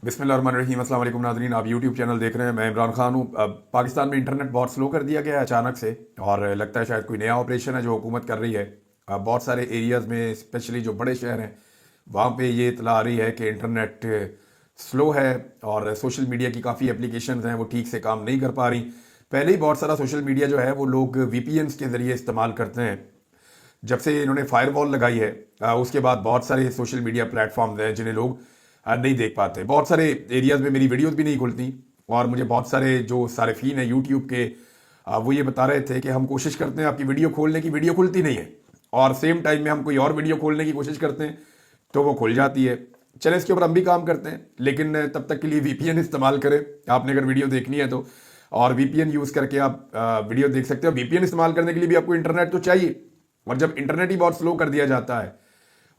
बिस्मिल्लाहिर्रहमानिर्रहीम। अस्सलाम वालेकुम नाज़रीन, आप यूट्यूब चैनल देख रहे हैं। मैं इमरान खान हूँ। अब पाकिस्तान में इंटरनेट बहुत स्लो कर दिया गया है अचानक से, और लगता है शायद कोई नया ऑपरेशन है जो हुकूमत कर रही है। अब बहुत सारे एरियाज़ में, स्पेशली जो बड़े शहर हैं, वहाँ पे ये इतला आ रही है कि इंटरनेट स्लो है और सोशल मीडिया की काफ़ी एप्लीकेशंस हैं वो ठीक से काम नहीं कर पा रही। पहले ही बहुत सारा सोशल मीडिया जो है वो लोग वीपीएन्स के ज़रिए इस्तेमाल करते हैं। जब से इन्होंने फायरवॉल लगाई है उसके बाद बहुत सारे सोशल मीडिया प्लेटफॉर्म्स हैं जिन्हें लोग नहीं देख पाते। बहुत सारे एरियाज़ में मेरी वीडियोस भी नहीं खुलती, और मुझे बहुत सारे जो सारिफीन हैं यूट्यूब के वो ये बता रहे थे कि हम कोशिश करते हैं आपकी वीडियो खोलने की, वीडियो खुलती नहीं है, और सेम टाइम में हम कोई और वीडियो खोलने की कोशिश करते हैं तो वो खुल जाती है। चले, इसके ऊपर हम भी काम करते हैं, लेकिन तब तक के लिए वीपीएन इस्तेमाल करें। आपने अगर वीडियो देखनी है तो, और वीपीएन यूज़ करके आप वीडियो देख सकते हो। वीपीएन इस्तेमाल करने के लिए भी आपको इंटरनेट तो चाहिए, और जब इंटरनेट ही बहुत स्लो कर दिया जाता है,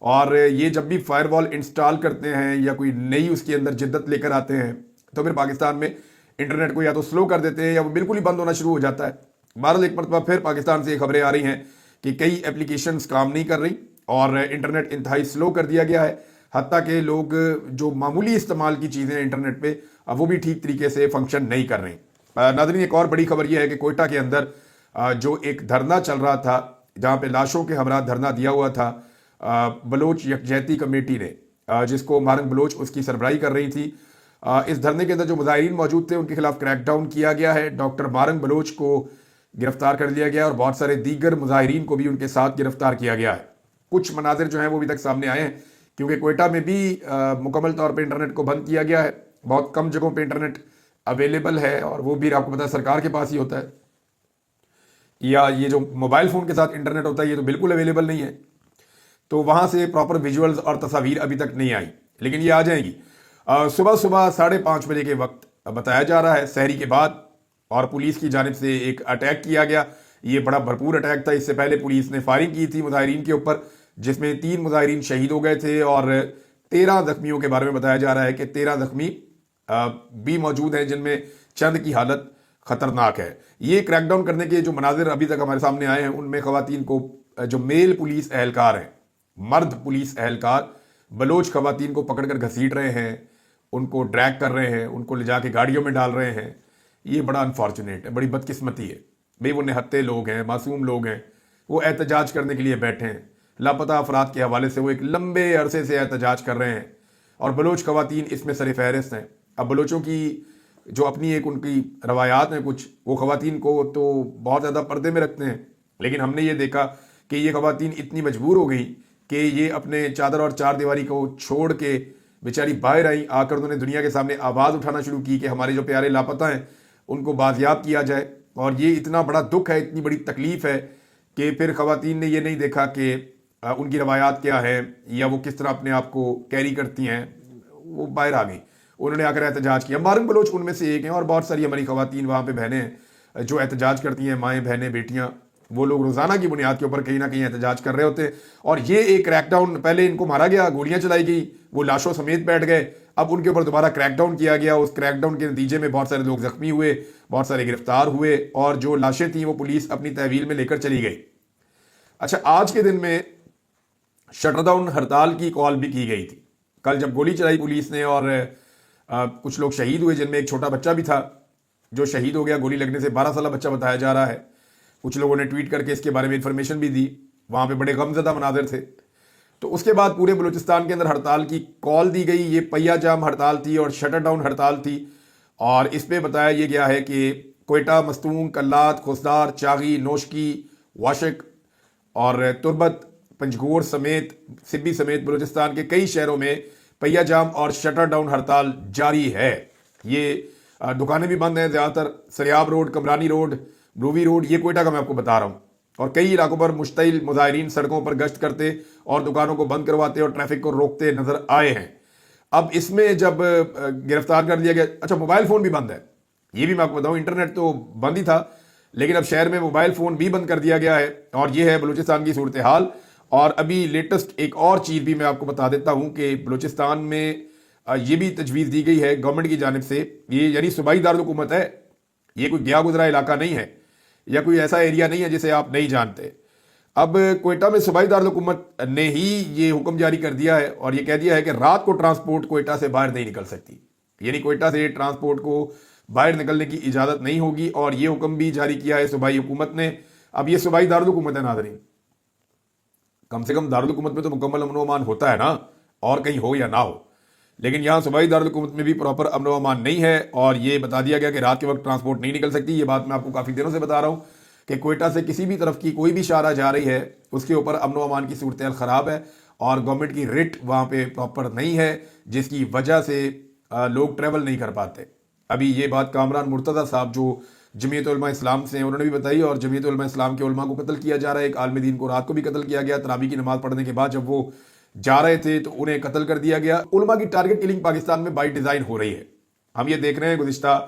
और ये जब भी फायरवॉल इंस्टॉल करते हैं या कोई नई उसके अंदर जिद्दत लेकर आते हैं, तो फिर पाकिस्तान में इंटरनेट को या तो स्लो कर देते हैं या वो बिल्कुल ही बंद होना शुरू हो जाता है। बहरहाल एक मरतबा फिर पाकिस्तान से ये खबरें आ रही हैं कि कई एप्लीकेशंस काम नहीं कर रही और इंटरनेट इंतहाई स्लो कर दिया गया है। हत्ता कि लोग जो मामूली इस्तेमाल की चीज़ें इंटरनेट पे, अब वो भी ठीक तरीके से फंक्शन नहीं कर रही। नाज़रीन, एक और बड़ी खबर यह है कि कोयटा के अंदर जो एक धरना चल रहा था, जहाँ पे लाशों के हमरा धरना दिया हुआ था, बलोच यकजहती कमेटी ने, जिसको मारंग बलोच उसकी सरबराही कर रही थी, इस धरने के अंदर जो मुजाहिरीन मौजूद थे उनके खिलाफ क्रैकडाउन किया गया है। डॉक्टर मारंग बलोच को गिरफ्तार कर लिया गया और बहुत सारे दीगर मुजाहिरीन को भी उनके साथ गिरफ्तार किया गया है। कुछ मनाजिर जो हैं वो अभी तक सामने आए हैं, क्योंकि कोयटा में भी मुकम्मल तौर पर इंटरनेट को बंद किया गया है। बहुत कम जगहों पर इंटरनेट अवेलेबल है, और वो भी आपको पता है सरकार के पास ही होता है, या ये जो मोबाइल फ़ोन के साथ इंटरनेट होता है ये तो बिल्कुल अवेलेबल नहीं है। तो वहाँ से प्रॉपर विजुअल्स और तस्वीर अभी तक नहीं आई, लेकिन ये आ जाएंगी। सुबह सुबह 5:30 बजे के वक्त बताया जा रहा है, सहरी के बाद, और पुलिस की जानिब से एक अटैक किया गया। ये बड़ा भरपूर अटैक था। इससे पहले पुलिस ने फायरिंग की थी मुजाहिरीन के ऊपर, जिसमें 3 मुजाहिरीन शहीद हो गए थे, और 13 जख्मियों के बारे में बताया जा रहा है कि 13 जख्मी भी मौजूद हैं, जिनमें चंद की हालत खतरनाक है। ये क्रैकडाउन करने के जो मनाजिर अभी तक हमारे सामने आए हैं, उनमें खवातीन को, जो मेल पुलिस एहलकार हैं, मर्द पुलिस एहलकार, बलोच खवातीन को पकड़कर घसीट रहे हैं, उनको ड्रैग कर रहे हैं, उनको ले जाके गाड़ियों में डाल रहे हैं। ये बड़ा अनफॉर्चुनेट है, बड़ी बदकिस्मती है भाई। वो निहत्ते लोग हैं, मासूम लोग हैं, वो एहतजाज करने के लिए बैठे हैं। लापता अफराद के हवाले से वो एक लंबे अरसे से एहतजाज कर रहे हैं, और बलोच खवातीन इसमें सर फहरिस्त हैं। अब बलोचों की जो अपनी एक उनकी रवायात हैं कुछ, वो खवातीन को तो बहुत ज़्यादा पर्दे में रखते हैं, लेकिन हमने ये देखा कि ये खवातीन इतनी मजबूर हो गई कि ये अपने चादर और चार दीवारी को छोड़ के बेचारी बाहर आई। आकर उन्होंने दुनिया के सामने आवाज़ उठाना शुरू की कि हमारे जो प्यारे लापता हैं उनको बाजियाब किया जाए। और ये इतना बड़ा दुख है, इतनी बड़ी तकलीफ़ है कि फिर खवातीन ने ये नहीं देखा कि उनकी रवायात क्या है या वो किस तरह अपने आप को कैरी करती हैं, वो बाहर आ गई। उन्होंने आकर एहतजाज किया। मारंग बलोच उनमें से एक हैं, और बहुत सारी हमारी खवातीन वहाँ पे बहनें हैं जो एहतजाज करती हैं, माएँ बहनें बेटियाँ। वो लोग रोज़ाना की बुनियाद के ऊपर कहीं ना कहीं एहतजाज कर रहे होते हैं। और ये एक क्रैकडाउन, पहले इनको मारा गया, गोलियां चलाई गई, वो लाशों समेत बैठ गए, अब उनके ऊपर दोबारा क्रैकडाउन किया गया। उस क्रैकडाउन के नतीजे में बहुत सारे लोग जख्मी हुए, बहुत सारे गिरफ्तार हुए, और जो लाशें थी वो पुलिस अपनी तहवील में लेकर चली गई। अच्छा, आज के दिन में शटरडाउन हड़ताल की कॉल भी की गई थी। कल जब गोली चलाई पुलिस ने और कुछ लोग शहीद हुए, जिनमें एक छोटा बच्चा भी था जो शहीद हो गया गोली लगने से, 12 साल बच्चा बताया जा रहा है। कुछ लोगों ने ट्वीट करके इसके बारे में इंफॉर्मेशन भी दी। वहाँ पे बड़े गमज़दा मनाज़िर थे। तो उसके बाद पूरे बलूचिस्तान के अंदर हड़ताल की कॉल दी गई। ये पहिया जाम हड़ताल थी और शटर डाउन हड़ताल थी, और इस पर बताया ये गया है कि कोयटा, मस्तूंग, कल्लात, खोसदार, चागी, नोशकी, वाशक और तुरबत, पंजगोर समेत, सिब्बी समेत बलूचिस्तान के कई शहरों में पहिया जाम और शटर डाउन हड़ताल जारी है। ये दुकानें भी बंद हैं ज़्यादातर। सरियाब रोड, कमरानी रोड, ब्रूवी रोड, ये कोयटा का मैं आपको बता रहा हूँ, और कई इलाकों पर मुश्तइल मुजाहिरीन सड़कों पर गश्त करते और दुकानों को बंद करवाते और ट्रैफिक को रोकते नजर आए हैं। अब इसमें जब गिरफ्तार कर दिया गया, अच्छा मोबाइल फ़ोन भी बंद है, ये भी मैं आपको बताऊँ। इंटरनेट तो बंद ही था, लेकिन अब शहर में मोबाइल फ़ोन भी बंद कर दिया गया है, और ये है बलूचिस्तान की सूरत हाल। और अभी लेटेस्ट एक और चीज़ भी मैं आपको बता देता हूँ कि बलूचिस्तान में ये भी तजवीज़ दी गई है गवर्नमेंट की जानिब से, ये यानी सूबाई दारुल-हुकूमत है, ये कोई गया गुजरा इलाका नहीं है, या कोई ऐसा एरिया नहीं है जिसे आप नहीं जानते। अब कोयटा में सूबाई दारुल-हुकूमत ने ही ये हुक्म जारी कर दिया है, और ये कह दिया है कि रात को ट्रांसपोर्ट कोयटा से बाहर नहीं निकल सकती। यानी कोयटा से ट्रांसपोर्ट को बाहर निकलने की इजाज़त नहीं होगी। और ये हुक्म भी जारी किया है सूबाई हुकूमत ने। अब ये सूबाई दारुल हुकूमत है नाज़रीन, कम से कम दारुल हुकूमत में तो मुकम्मल अमन व अमान होता है ना, और कहीं हो या ना हो। लेकिन यहाँ सूबाई दारुल हुकूमत में भी प्रॉपर अमन व अमान नहीं है। और ये बता दिया गया कि रात के वक्त ट्रांसपोर्ट नहीं निकल सकती। ये बात मैं आपको काफ़ी दिनों से बता रहा हूँ कि कोयटा से किसी भी तरफ की कोई भी शाहराह जा रही है उसके ऊपर अमन व अमान की सूरत ख़राब है और गवर्नमेंट की रिट वहाँ पे प्रॉपर नहीं है, जिसकी वजह से लोग ट्रैवल नहीं कर पाते। अभी ये बात कामरान मुर्तज़ा साहब जो जमीयत उलमा इस्लाम से हैं उन्होंने भी बताई। और जमीयत उलमा इस्लाम के उलमा को कत्ल किया जा रहा है। एक आलम दीन को रात को भी कत्ल किया गया, तरावी की नमाज पढ़ने के बाद जब वो जा रहे थे तो उन्हें कत्ल कर दिया गया। उलमा की टारगेट किलिंग पाकिस्तान में बाई डिज़ाइन हो रही है। हम ये देख रहे हैं गुज़िश्ता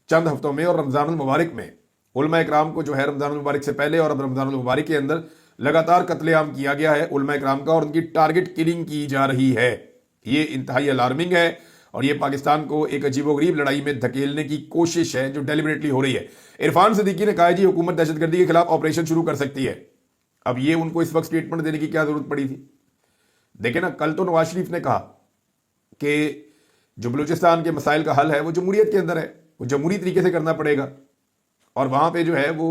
चंद हफ्तों में। और रमज़ानुल मुबारक में उलमा इकराम को जो है रमज़ानुल मुबारक से पहले और अब रमज़ानुल मुबारक के अंदर लगातार कत्लेआम किया गया है उलमा इकराम का, और उनकी टारगेट किलिंग की जा रही है। ये इंतहाई अलार्मिंग है और ये पाकिस्तान को एक अजीबोगरीब लड़ाई में धकेलने की कोशिश है जो डेलिबरेटली हो रही है। इरफान सिद्दीकी ने कहा जी हुकूमत दहशतगर्दी के खिलाफ ऑपरेशन शुरू कर सकती है। अब ये उनको इस वक्त स्टेटमेंट देने की क्या जरूरत पड़ी थी? देखे ना, कल तो नवाज शरीफ ने कहा कि जो बलूचिस्तान के मसाइल का हल है वो जमहूरियत के अंदर है, वो जमहूरी तरीके से करना पड़ेगा और वहाँ पे जो है वो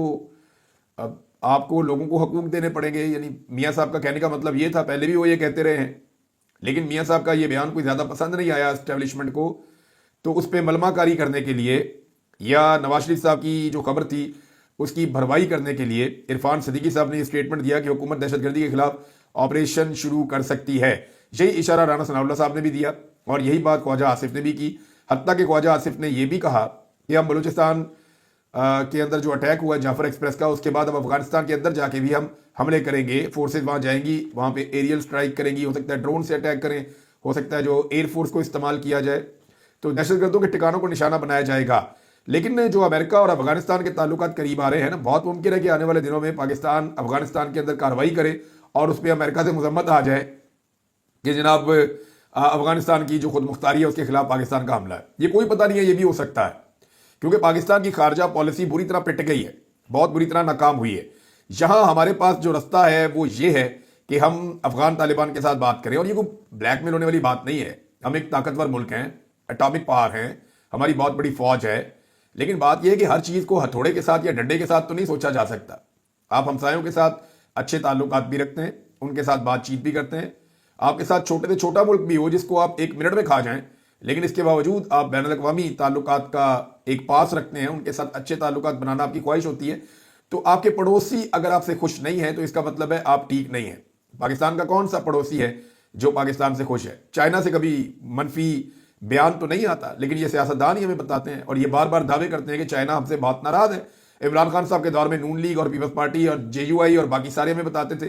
अब आपको लोगों को हकूक देने पड़ेंगे। यानी मियाँ साहब का कहने का मतलब ये था, पहले भी वो ये कहते रहे हैं, लेकिन मियाँ साहब का ये बयान कोई ज़्यादा पसंद नहीं आया एस्टेब्लिशमेंट को, तो उस पर मलमाकारी करने के लिए या नवाज शरीफ साहब की जो खबर थी उसकी भरवाई करने के लिए इरफान सिद्दीकी साहब ने स्टेटमेंट दिया कि हुकूमत दहशतगर्दी के खिलाफ ऑपरेशन शुरू कर सकती है। यही इशारा राना सनाउल्लाह साहब ने भी दिया और यही बात ख्वाजा आसिफ ने भी की। हत्ता कि ख्वाजा आसिफ ने यह भी कहा कि हम बलूचिस्तान के अंदर जो अटैक हुआ जाफर एक्सप्रेस का, उसके बाद अब अफगानिस्तान के अंदर जाके भी हम हमले करेंगे। फोर्सेज वहाँ जाएंगी, वहाँ पे एरियल स्ट्राइक करेंगी, हो सकता है ड्रोन से अटैक करें, हो सकता है जो एयरफोर्स को इस्तेमाल किया जाए, तो दहशतगर्दों के ठिकानों को निशाना बनाया जाएगा। लेकिन जो अमेरिका और अफगानिस्तान के ताल्लुकात करीब आ रहे हैं ना, बहुत मुमकिन है कि आने वाले दिनों में पाकिस्तान अफगानिस्तान के अंदर कार्रवाई करे और उस पर अमेरिका से मजम्मत आ जाए कि जनाब अफगानिस्तान की जो खुद मुख्तारी है उसके खिलाफ पाकिस्तान का हमला है। ये कोई पता नहीं है, ये भी हो सकता है, क्योंकि पाकिस्तान की खारजा पॉलिसी बुरी तरह पिट गई है, बहुत बुरी तरह नाकाम हुई है। यहाँ हमारे पास जो रास्ता है वो ये है कि हम अफगान तालिबान के साथ बात करें, और ये कोई ब्लैकमेल होने वाली बात नहीं है। हम एक ताकतवर मुल्क हैं, एटॉमिक पावर हैं, हमारी बहुत बड़ी फौज है, लेकिन बात यह है कि हर चीज़ को हथौड़े के साथ या डंडे के साथ तो नहीं सोचा जा सकता। आप हमसायों के साथ अच्छे ताल्लुकात भी रखते हैं, उनके साथ बातचीत भी करते हैं, आपके साथ छोटे से छोटा मुल्क भी हो जिसको आप एक मिनट में खा जाएं, लेकिन इसके बावजूद आप बैनुल अक़वामी ताल्लुकात का एक पास रखते हैं, उनके साथ अच्छे ताल्लुकात बनाना आपकी ख्वाहिश होती है, तो आपके पड़ोसी अगर आपसे खुश नहीं है तो इसका मतलब है आप ठीक नहीं है। पाकिस्तान का कौन सा पड़ोसी है जो पाकिस्तान से खुश है? चाइना से कभी मनफी बयान तो नहीं आता, लेकिन ये सियासतदान ही हमें बताते हैं और ये बार बार दावे करते हैं कि चाइना हमसे बहुत नाराज है। इमरान खान साहब के दौर में नून लीग और पीपल्स पार्टी और JUI और बाकी सारे हमें बताते थे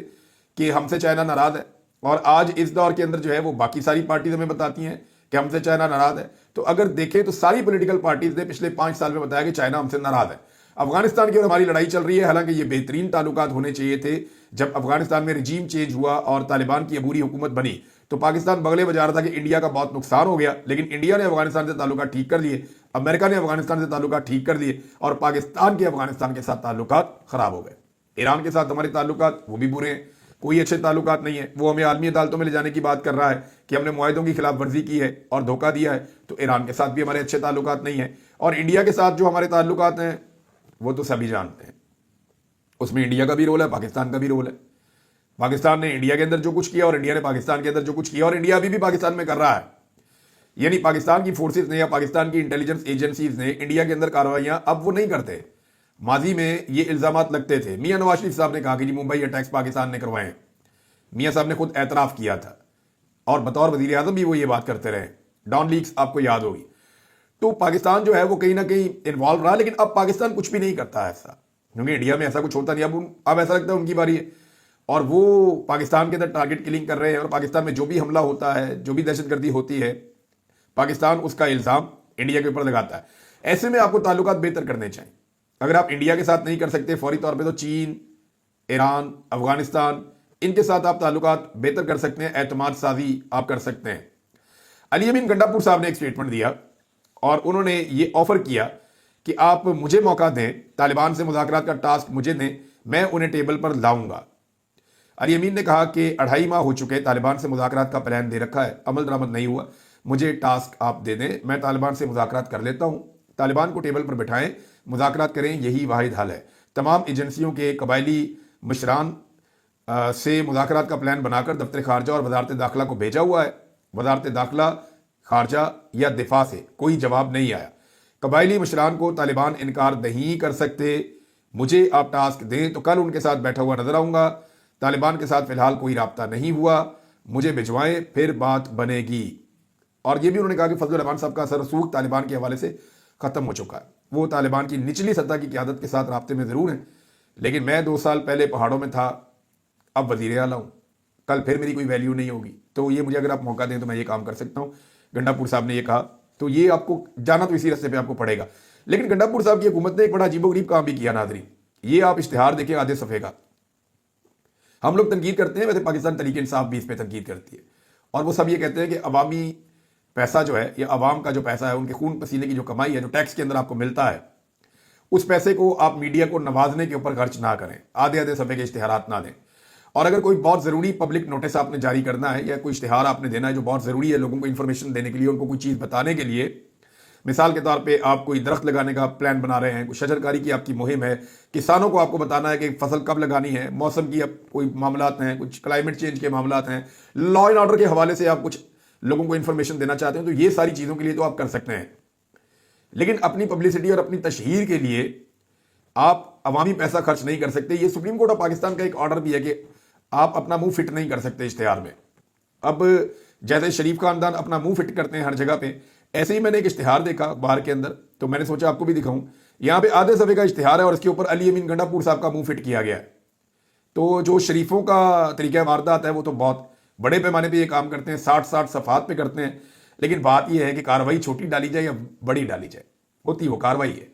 कि हमसे चाइना नाराज है, और आज इस दौर के अंदर जो है वो बाकी सारी पार्टीज हमें बताती हैं कि हमसे चाइना नाराज है। तो अगर देखें तो सारी पॉलिटिकल पार्टीज ने पिछले 5 साल में बताया कि चाइना हमसे नाराज है। अफगानिस्तान की और हमारी लड़ाई चल रही है, हालांकि ये बेहतरीन ताल्लुकात होने चाहिए थे। जब अफगानिस्तान में रिजीम चेंज हुआ और तालिबान की अबूरी हुकूमत बनी तो पाकिस्तान बगले बजा रहा था कि इंडिया का बहुत नुकसान हो गया, लेकिन इंडिया ने अफगानिस्तान से ताल्लुकात ठीक कर लिए, अमेरिका ने अफगानिस्तान से ताल्लुकात ठीक कर दिए और पाकिस्तान के अफगानिस्तान के साथ ताल्लुकात खराब हो गए। ईरान के साथ हमारे ताल्लुकात वो भी बुरे हैं, कोई अच्छे ताल्लुकात नहीं है। वो हमें आलमी अदालतों में ले जाने की बात कर रहा है कि हमने मुआहिदों की खिलाफ वर्जी की है और धोखा दिया है, तो ईरान के साथ भी हमारे अच्छे ताल्लुकात नहीं है। और इंडिया के साथ जो हमारे ताल्लुकात हैं वो तो सभी जानते हैं, उसमें इंडिया का भी रोल है, पाकिस्तान का भी रोल है। पाकिस्तान ने इंडिया के अंदर जो कुछ किया और इंडिया ने पाकिस्तान के अंदर जो कुछ किया, और इंडिया अभी भी पाकिस्तान में कर रहा है। यानी पाकिस्तान की फोर्सेस ने या पाकिस्तान की इंटेलिजेंस एजेंसीज ने इंडिया के अंदर कार्रवाइयां अब वो नहीं करते। माजी में ये इल्जामात लगते थे। मियां नवाज शरीफ साहब ने कहा कि जी मुंबई अटैक्स पाकिस्तान ने करवाए हैं, मियां साहब ने खुद एतराफ किया था और बतौर वजीर आजम भी वो ये बात करते रहे। डॉन लीक्स आपको याद होगी। तो पाकिस्तान जो है वो कहीं ना कहीं इन्वॉल्व रहा, लेकिन अब पाकिस्तान कुछ भी नहीं करता है ऐसा, क्योंकि इंडिया में ऐसा कुछ होता नहीं। अब ऐसा लगता है उनकी बारी है और वो पाकिस्तान के अंदर टारगेट किलिंग कर रहे हैं, और पाकिस्तान में जो भी हमला होता है, जो भी दहशतगर्दी होती है, पाकिस्तान उसका इल्ज़ाम इंडिया के ऊपर लगाता है। ऐसे में आपको ताल्लुकात बेहतर करने चाहिए। अगर आप इंडिया के साथ नहीं कर सकते फौरी तौर पे, तो चीन, ईरान, अफगानिस्तान, इनके साथ आप ताल्लुकात बेहतर कर सकते हैं, एतमाद साजी आप कर सकते हैं। अली अमीन गंडापुर साहब ने एक स्टेटमेंट दिया और उन्होंने ये ऑफर किया कि आप मुझे मौका दें, तालिबान से मुज़ाकरात का टास्क मुझे दें, मैं उन्हें टेबल पर लाऊंगा। अली अमीन ने कहा कि 2.5 माह हो चुके तालिबान से मुज़ाकरात का प्लान दे रखा है, अमल दरामद नहीं हुआ। مجھے ٹاسک آپ دے دیں, میں طالبان سے مذاکرات کر لیتا ہوں, طالبان کو ٹیبل پر بٹھائیں, مذاکرات کریں, یہی واحد حل ہے. تمام ایجنسیوں کے قبائلی مشران سے مذاکرات کا پلان بنا کر دفتر خارجہ اور وزارت داخلہ کو بھیجا ہوا ہے. وزارت داخلہ, خارجہ یا دفاع سے کوئی جواب نہیں آیا. قبائلی مشران کو طالبان انکار نہیں کر سکتے. مجھے آپ ٹاسک دیں تو کل ان کے ساتھ بیٹھا ہوا نظر آؤں گا. طالبان کے ساتھ فی الحال کوئی رابطہ نہیں ہوا, مجھے بھجوائیں, پھر بات بنے گی. اور یہ بھی انہوں نے کہا کہ فضل الرحمان صاحب کا اثر رسوخ طالبان کے حوالے سے ختم ہو چکا ہے. وہ طالبان کی نچلی سطح کی قیادت کے ساتھ رابطے میں ضرور ہیں, لیکن میں 2 سال پہلے پہاڑوں میں تھا, اب وزیر اعلیٰ ہوں, کل پھر میری کوئی ویلیو نہیں ہوگی. تو یہ مجھے اگر آپ موقع دیں تو میں یہ کام کر سکتا ہوں. گنڈا پور صاحب نے یہ کہا, تو یہ آپ کو جانا تو اسی رستے پہ آپ کو پڑے گا. لیکن گنڈا پور صاحب کی حکومت نے ایک بڑا عجیب و غریب کام بھی کیا ناظرین. یہ آپ اشتہار دیکھیں آدھے صفحے کا. ہم لوگ تنقید کرتے ہیں, ویسے پاکستان تحریک انصاف بھی اس پہ تنقید کرتی ہے, اور وہ سب یہ کہتے ہیں کہ عوامی پیسہ جو ہے, یہ عوام کا جو پیسہ ہے, ان کے خون پسینے کی جو کمائی ہے, جو ٹیکس کے اندر آپ کو ملتا ہے, اس پیسے کو آپ میڈیا کو نوازنے کے اوپر خرچ نہ کریں, آدھے صفحے کے اشتہارات نہ دیں. اور اگر کوئی بہت ضروری پبلک نوٹس آپ نے جاری کرنا ہے یا کوئی اشتہار آپ نے دینا ہے جو بہت ضروری ہے لوگوں کو انفارمیشن دینے کے لیے, ان کو کوئی چیز بتانے کے لیے, مثال کے طور پہ آپ کوئی درخت لگانے کا پلان بنا رہے ہیں, کوئی شجرکاری کی آپ کی مہم ہے, کسانوں کو آپ کو بتانا ہے کہ فصل کب لگانی ہے, موسم کی اب کوئی معاملات ہیں, کچھ کلائمیٹ چینج کے معاملات ہیں, لا اینڈ آرڈر کے حوالے سے آپ کچھ لوگوں کو انفارمیشن دینا چاہتے ہیں, تو یہ ساری چیزوں کے لیے تو آپ کر سکتے ہیں. لیکن اپنی پبلسٹی اور اپنی تشہیر کے لیے آپ عوامی پیسہ خرچ نہیں کر سکتے. یہ سپریم کورٹ آف پاکستان کا ایک آرڈر بھی ہے کہ آپ اپنا منہ فٹ نہیں کر سکتے اشتہار میں. اب جیسے شریف خاندان اپنا منہ فٹ کرتے ہیں ہر جگہ پہ, ایسے ہی میں نے ایک اشتہار دیکھا اخبار کے اندر, تو میں نے سوچا آپ کو بھی دکھاؤں. یہاں پہ آدھے صفحے کا اشتہار ہے اور اس کے اوپر علی امین گنڈا پور صاحب کا منہ فٹ کیا گیا ہے. تو جو شریفوں کا طریقہ واردات ہے وہ تو بہت بڑے پیمانے پہ یہ کام کرتے ہیں, 60 صفحات پہ کرتے ہیں. لیکن بات یہ ہے کہ کاروائی چھوٹی ڈالی جائے یا بڑی ڈالی جائے, ہوتی وہ کاروائی ہے.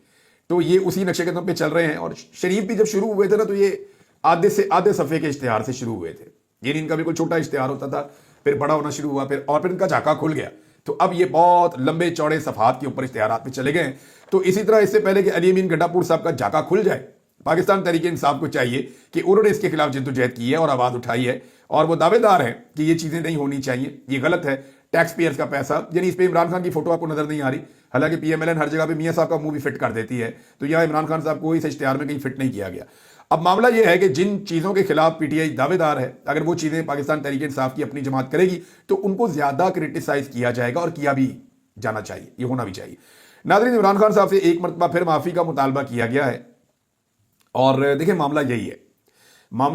تو یہ اسی نقشے قدم پہ چل رہے ہیں. اور شریف بھی جب شروع ہوئے تھے نا, تو یہ آدھے صفحے کے اشتہار سے شروع ہوئے تھے. یعنی ان کا بالکل چھوٹا اشتہار ہوتا تھا, پھر بڑا ہونا شروع ہوا, پھر ان کا جھاکا کھل گیا. تو اب یہ بہت لمبے چوڑے صفحات کے اوپر اشتہارات پہ چلے گئے ہیں. تو اسی طرح اس سے پہلے کہ علی امین گنڈا پور صاحب کا جھاکا کھل جائے, پاکستان تحریک انصاف کو چاہیے کہ انہوں نے اس کے خلاف جدوجہد کی ہے اور آواز اٹھائی ہے, اور وہ دعوے دار ہیں کہ یہ چیزیں نہیں ہونی چاہیے, یہ غلط ہے. ٹیکس پیئرز کا پیسہ, یعنی اس پہ عمران خان کی فوٹو آپ کو نظر نہیں آ رہی, حالانکہ پی ایم ایل این ہر جگہ پہ میاں صاحب کا منہ بھی فٹ کر دیتی ہے. تو یہاں عمران خان صاحب کو اس اشتہار میں کہیں فٹ نہیں کیا گیا. اب معاملہ یہ ہے کہ جن چیزوں کے خلاف پی ٹی آئی دعوے دار ہے, اگر وہ چیزیں پاکستان تحریک انصاف کی اپنی جماعت کرے گی تو ان کو زیادہ کرٹیسائز کیا جائے گا, اور کیا بھی جانا چاہیے, یہ ہونا بھی چاہیے. ناظرین, عمران خان صاحب سے ایک مرتبہ پھر معافی کا مطالبہ کیا گیا ہے. اور دیکھیں معاملہ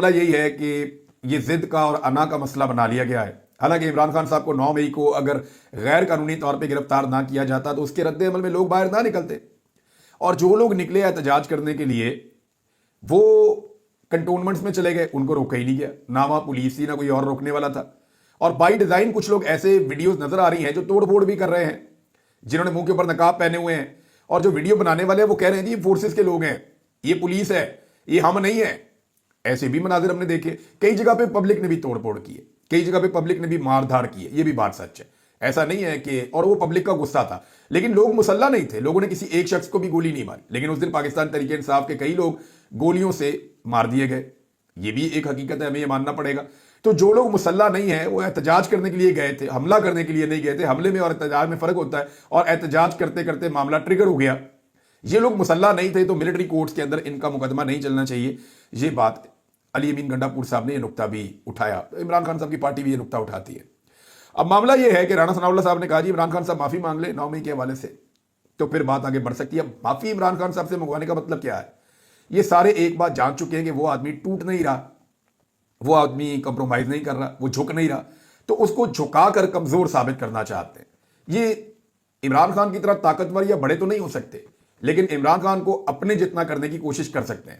یہی ہے کہ یہ ضد کا اور انا کا مسئلہ بنا لیا گیا ہے. حالانکہ عمران خان صاحب کو 9 مئی کو اگر غیر قانونی طور پہ گرفتار نہ کیا جاتا تو اس کے رد عمل میں لوگ باہر نہ نکلتے, اور جو لوگ نکلے احتجاج کرنے کے لیے وہ کنٹونمنٹس میں چلے گئے, ان کو روکا ہی نہیں گیا, نہ وہاں پولیس تھی نہ کوئی اور روکنے والا تھا. اور بائی ڈیزائن کچھ لوگ ایسے ویڈیوز نظر آ رہی ہیں جو توڑ پھوڑ بھی کر رہے ہیں, جنہوں نے منہ کے اوپر نقاب پہنے ہوئے ہیں, اور جو ویڈیو بنانے والے ہیں وہ کہہ رہے ہیں جی یہ فورسز کے لوگ ہیں, یہ پولیس ہے, یہ ہم نہیں ہیں. ایسے بھی مناظر ہم نے دیکھے. کئی جگہ پہ پبلک نے بھی توڑ پھوڑ کی ہے, کئی جگہ پہ پبلک نے بھی مار دھاڑ کی ہے, یہ بھی بات سچ ہے. ایسا نہیں ہے کہ, اور وہ پبلک کا غصہ تھا, لیکن لوگ مسلح نہیں تھے, لوگوں نے کسی ایک شخص کو بھی گولی نہیں ماری. لیکن اس دن پاکستان تحریک انصاف کے کئی لوگ گولیوں سے مار دیے گئے, یہ بھی ایک حقیقت ہے, ہمیں یہ ماننا پڑے گا. تو جو لوگ مسلح نہیں ہیں وہ احتجاج کرنے کے لیے گئے تھے, حملہ کرنے کے لیے نہیں گئے تھے. حملے میں اور احتجاج میں فرق ہوتا ہے, اور احتجاج کرتے کرتے معاملہ ٹریگر ہو گیا. یہ لوگ مسلح نہیں تھے تو ملٹری کورٹس کے اندر ان کا مقدمہ نہیں چلنا چاہیے. یہ بات علی امین گنڈا پور صاحب نے یہ نقطہ بھی اٹھایا, عمران خان صاحب کی پارٹی بھی یہ نقطہ اٹھاتی ہے. اب معاملہ یہ ہے کہ رانا ثناء اللہ صاحب نے کہا جی عمران خان صاحب معافی مانگ لے 9 مئی کے حوالے سے, تو پھر بات آگے بڑھ سکتی ہے. اب معافی عمران خان صاحب سے منگوانے کا مطلب کیا ہے؟ یہ سارے ایک بات جان چکے ہیں کہ وہ آدمی ٹوٹ نہیں رہا, وہ آدمی کمپرومائز نہیں کر رہا, وہ جھک نہیں رہا, تو اس کو جھکا کر کمزور ثابت کرنا چاہتے ہیں. یہ عمران خان کی طرح طاقتور یا بڑے تو نہیں ہو سکتے, لیکن عمران خان کو اپنے جتنا کرنے کی کوشش کر سکتے ہیں.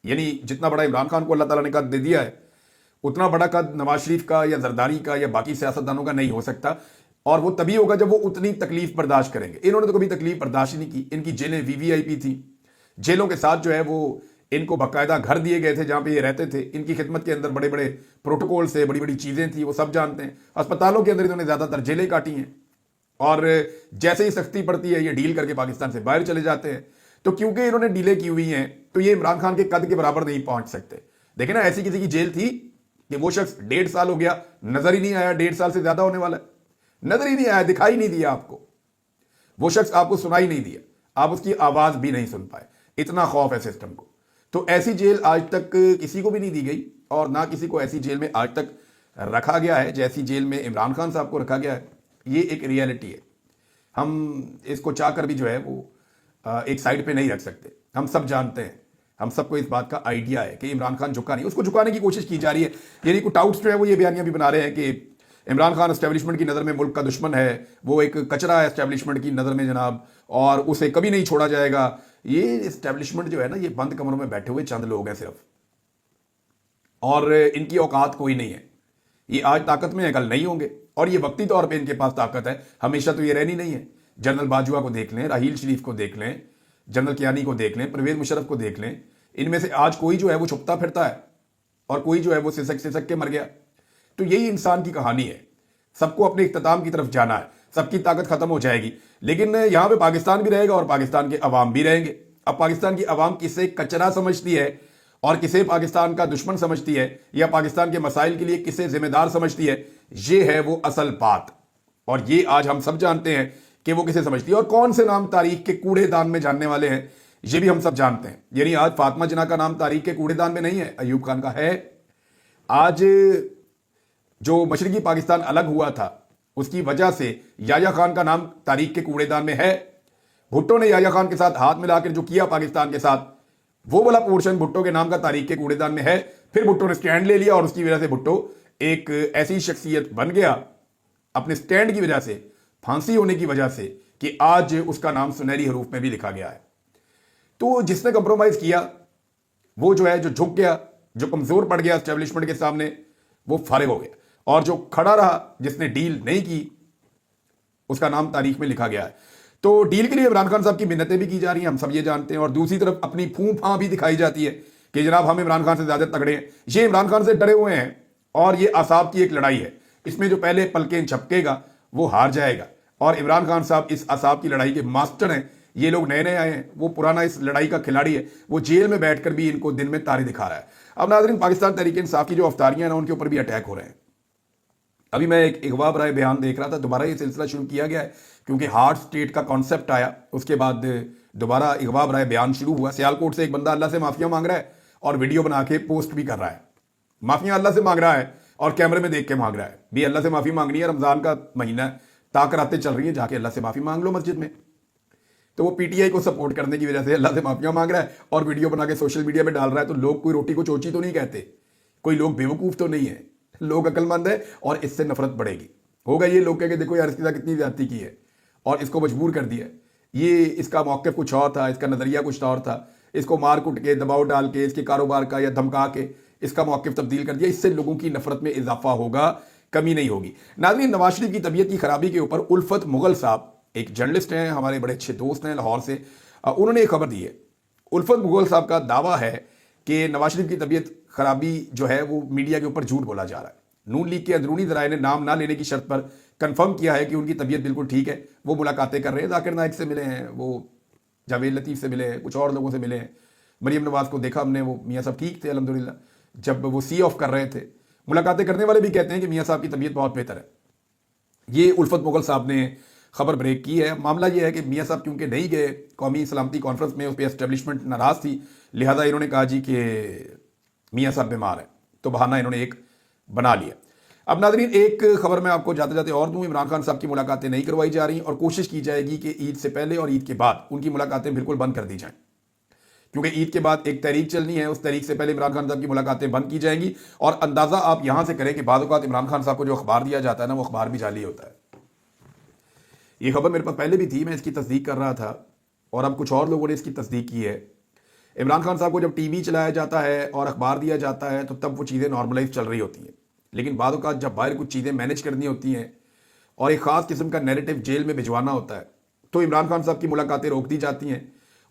یعنی جتنا بڑا عمران خان کو اللہ تعالیٰ نے قد دے دیا ہے, اتنا بڑا قد نواز شریف کا یا زرداری کا یا باقی سیاستدانوں کا نہیں ہو سکتا. اور وہ تبھی ہوگا جب وہ اتنی تکلیف برداشت کریں گے. انہوں نے تو کبھی تکلیف برداشت نہیں کی. ان کی جیلیں VVIP تھی, جیلوں کے ساتھ جو ہے وہ ان کو باقاعدہ گھر دیے گئے تھے جہاں پہ یہ رہتے تھے. ان کی خدمت کے اندر بڑے بڑے پروٹوکول سے بڑی بڑی چیزیں تھیں, وہ سب جانتے ہیں. اسپتالوں کے اندر انہوں نے زیادہ تر جیلیں کاٹی ہیں, اور جیسے ہی سختی پڑتی ہے یہ ڈیل کر کے پاکستان سے باہر چلے جاتے ہیں. تو کیونکہ انہوں نے ڈیلیں کی ہوئی ہیں تو یہ عمران خان کے قد کے برابر نہیں پہنچ سکتے. دیکھیں نا, ایسی کسی کی جیل تھی کہ وہ شخص 1.5 سال ہو گیا, نظر ہی نہیں آیا, 1.5 سال سے زیادہ ہونے والا ہے. नजर ही नहीं आया, दिखाई नहीं दिया आपको, वो शख्स आपको सुनाई नहीं दिया, आप उसकी आवाज भी नहीं सुन पाए, इतना खौफ है सिस्टम को। तो ऐसी जेल आज तक किसी को भी नहीं दी गई और ना किसी को ऐसी जेल में आज तक रखा गया है जैसी जेल में इमरान खान साहब को रखा गया है। ये एक रियलिटी है, हम इसको चाह कर भी जो है वो एक साइड पे नहीं रख सकते। हम सब जानते हैं, हम सबको इस बात का आइडिया है कि इमरान खान झुका नहीं, उसको झुकाने की कोशिश की जा रही है। यानी कुछ टाउट्स जो है वो ये बयानियां भी बना रहे हैं कि इमरान खान एस्टेब्लिशमेंट की नज़र में मुल्क का दुश्मन है, वो एक कचरा है एस्टेब्लिशमेंट की नज़र में जनाब, और उसे कभी नहीं छोड़ा जाएगा। ये एस्टेब्लिशमेंट जो है ना, ये बंद कमरों में बैठे हुए चंद लोग हैं सिर्फ, और इनकी औकात कोई नहीं है। ये आज ताकत में है, कल नहीं होंगे, और ये वक्ती तौर पे इनके पास ताकत है, हमेशा तो ये रहनी नहीं है। जनरल बाजवा को देख लें, राहील शरीफ को देख लें, जनरल कियानी को देख लें, परवेज मुशर्रफ को देख लें, इनमें से आज कोई जो है वो छुपता फिरता है और कोई जो है वो सिसक सिसक के मर गया। तो यही इंसान की कहानी है। सबको अपने इख्तिताम की तरफ जाना है, सबकी ताकत खत्म हो जाएगी, लेकिन यहां पे पाकिस्तान भी रहेगा और पाकिस्तान के अवाम भी रहेंगे। अब पाकिस्तान की अवाम किसे कचरा समझती है और किसे पाकिस्तान का दुश्मन समझती है, या पाकिस्तान के मसाइल के लिए किसे जिम्मेदार समझती है, ये है वो असल बात। और ये आज हम सब जानते हैं कि वो किसे समझती है और कौन से नाम तारीख के कूड़ेदान में जानने वाले हैं, ये भी हम सब जानते हैं। यानी आज फातिमा जिन्ना का नाम तारीख के कूड़ेदान में नहीं है, अयूब खान का है। आज जो मशरकी पाकिस्तान अलग हुआ था उसकी वजह से याया खान का नाम तारीख के कूड़ेदान में है। भुट्टो ने याया खान के साथ हाथ मिलाकर जो किया पाकिस्तान के साथ, वो वाला पोर्शन भुट्टो के नाम का तारीख के कूड़ेदान में है। फिर भुट्टो ने स्टैंड ले लिया और उसकी वजह से भुट्टो एक ऐसी शख्सियत बन गया अपने स्टैंड की वजह से, फांसी होने की वजह से, कि आज उसका नाम सुनहरी हरूफ में भी लिखा गया है। तो जिसने कंप्रोमाइज किया वो जो है, जो झुक गया, जो कमजोर पड़ गया एस्टेब्लिशमेंट के सामने, वो फारिग हो गया, और जो खड़ा रहा, जिसने डील नहीं की, उसका नाम तारीख में लिखा गया है। तो डील के लिए इमरान खान साहब की मिन्नतें भी की जा रही हैं, हम सब ये जानते हैं, और दूसरी तरफ अपनी फूं फां भी दिखाई जाती है कि जनाब हम इमरान खान से ज्यादा तगड़े हैं। ये इमरान खान से डरे हुए हैं और ये आसाब की एक लड़ाई है, इसमें जो पहले पलकें झपकेगा वो हार जाएगा। और इमरान खान साहब इस आसाब की लड़ाई के मास्टर हैं। ये लोग नए नए आए हैं, वो पुराना इस लड़ाई का खिलाड़ी है, वो जेल में बैठकर भी इनको दिन में तारे दिखा रहा है। अब नाज़रीन, पाकिस्तान तहरीक इंसाफ की जो अफ्तारियां हैं ना, उनके ऊपर भी अटैक हो रहे हैं। अभी मैं एक इगवा बराए बयान देख रहा था, दोबारा ये सिलसिला शुरू किया गया है क्योंकि हार्ड स्टेट का कॉन्सेप्ट आया, उसके बाद दोबारा इगवा बराए बयान शुरू हुआ। सियालकोट से एक बंदा अल्लाह से माफिया मांग रहा है और वीडियो बना के पोस्ट भी कर रहा है। माफिया अल्लाह से मांग रहा है और कैमरे में देख के मांग रहा है, भी अल्लाह से माफी मांगनी है, रमजान का महीना है, ताकरातें चल रही है, जाके अल्लाह से माफी मांग लो मस्जिद में। तो वो पीटीआई को सपोर्ट करने की वजह से अल्लाह से माफिया मांग रहा है और वीडियो बना के सोशल मीडिया में डाल रहा है। तो लोग कोई रोटी को चोची तो नहीं कहते, कोई लोग बेवकूफ तो नहीं है, लोग अक्लमंद है, और इससे नफरत बढ़ेगी। होगा ये लोग कहेंगे देखो यार इसके साथ कितनी ज्यादती की है और इसको मजबूर कर दिया, ये इसका मौक़िफ़ कुछ और था, इसका नजरिया कुछ और था, इसको मार कुट के, दबाव डाल के, इसके कारोबार का या धमका के इसका मौक़िफ़ तब्दील कर दिया। इससे लोगों की नफरत में इजाफा होगा, कमी नहीं होगी। नाज़रीन, नवाज शरीफ की तबीयत की खराबी के ऊपर उल्फत मुगल साहब, एक जर्नलिस्ट हैं, हमारे बड़े अच्छे दोस्त हैं लाहौर से, उन्होंने एक खबर दी है। उल्फत मुगल साहब का दावा है कि नवाज शरीफ की तबीयत खराबी जो है वो मीडिया के ऊपर झूठ बोला जा रहा है। नून लीग के अंदरूनी ज़राए ने नाम ना लेने की शर्त पर कंफर्म किया है कि उनकी तबीयत बिल्कुल ठीक है, वो मुलाकातें कर रहे हैं, जाकिर नाइक से मिले हैं, वो जावेद लतीफ़ से मिले हैं, कुछ और लोगों से मिले हैं, मरीम नवाज को देखा हमने, वो मियाँ साहब ठीक थे अल्हम्दुलिल्लाह, जब वो सी ऑफ कर रहे थे। मुलाकातें करने वाले भी कहते हैं कि मियाँ साहब की तबीयत बहुत बेहतर है। ये उल्फत मुगल साहब ने खबर ब्रेक की है। मामला ये है कि मियाँ साहब क्योंकि नहीं गए कौमी सलामती कॉन्फ्रेंस में, उस पर एस्टेब्लिशमेंट नाराज़ थी, लिहाजा इन्होंने कहा जी कि मियाँ साहब बीमार है, तो बहाना इन्होंने एक बना लिया। अब नाज़रीन, एक खबर मैं आपको जाते जाते और दूं, इमरान खान साहब की मुलाकातें नहीं करवाई जा रही और कोशिश की जाएगी कि ईद से पहले और ईद के बाद उनकी मुलाकातें बिल्कुल बंद कर दी जाएं, क्योंकि ईद के बाद एक तहरीक चलनी है, उस तहरीक से पहले इमरान खान साहब की मुलाकातें बंद की जाएंगी। और अंदाज़ा आप यहां से करें कि बाद औक़ात इमरान खान साहब को जो अखबार दिया जाता है ना, वो अखबार भी जाली होता है। ये खबर मेरे पास पहले भी थी, मैं इसकी तस्दीक कर रहा था और अब कुछ और लोगों ने इसकी तस्दीक की है। इमरान खान साहब को जब टीवी चलाया जाता है और अखबार दिया जाता है तो तब वो चीज़ें नॉर्मलाइज चल रही होती हैं, लेकिन बाद औक़ात जब बाहर कुछ चीज़ें मैनेज करनी होती हैं और एक ख़ास किस्म का नैरेटिव जेल में भिजवाना होता है, तो इमरान खान साहब की मुलाकातें रोक दी जाती हैं।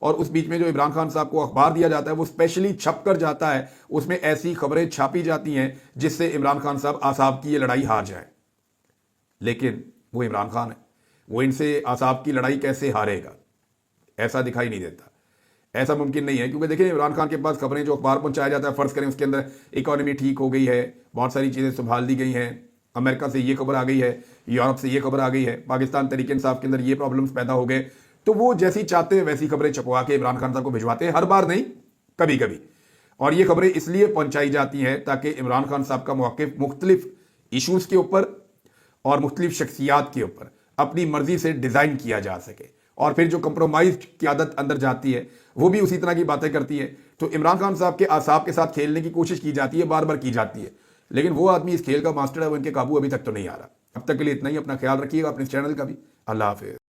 और उस बीच में जो इमरान खान साहब को अखबार दिया जाता है वो स्पेशली छप कर जाता है, उसमें ऐसी खबरें छापी जाती हैं जिससे इमरान खान साहब आसाब की ये लड़ाई हार जाए। लेकिन वो इमरान खान है, वो इनसे आसाब की लड़ाई कैसे हारेगा, ऐसा दिखाई नहीं देता, ऐसा मुमकिन नहीं है। क्योंकि देखिए, इमरान खान के पास खबरें जो अखबार पहुंचाया जाता है, फ़र्ज़ करें उसके अंदर इकॉनमी ठीक हो गई है, बहुत सारी चीज़ें संभाल दी गई हैं, امریکہ سے یہ خبر آ گئی ہے, یورپ سے یہ خبر آ گئی ہے, پاکستان تحریک انصاف کے اندر یہ پرابلمز پیدا ہو گئے, تو وہ جیسی چاہتے ہیں ویسی خبریں چھپوا کے عمران خان صاحب کو بھجواتے ہیں, ہر بار نہیں, کبھی کبھی. اور یہ خبریں اس لیے پہنچائی جاتی ہیں تاکہ عمران خان صاحب کا موقف مختلف ایشوز کے اوپر اور مختلف شخصیات کے اوپر اپنی مرضی سے ڈیزائن کیا جا سکے, اور پھر جو کمپرومائز قیادت اندر جاتی ہے وہ بھی اسی طرح کی باتیں کرتی ہے. تو عمران خان صاحب کے اعصاب کے ساتھ کھیلنے کی کوشش کی جاتی ہے, بار بار کی جاتی ہے, لیکن وہ آدمی اس کھیل کا ماسٹر ہے, وہ ان کے قابو ابھی تک تو نہیں آ رہا. اب تک کے لیے اتنا ہی, اپنا خیال رکھیے گا, اپنے چینل کا بھی. اللہ حافظ.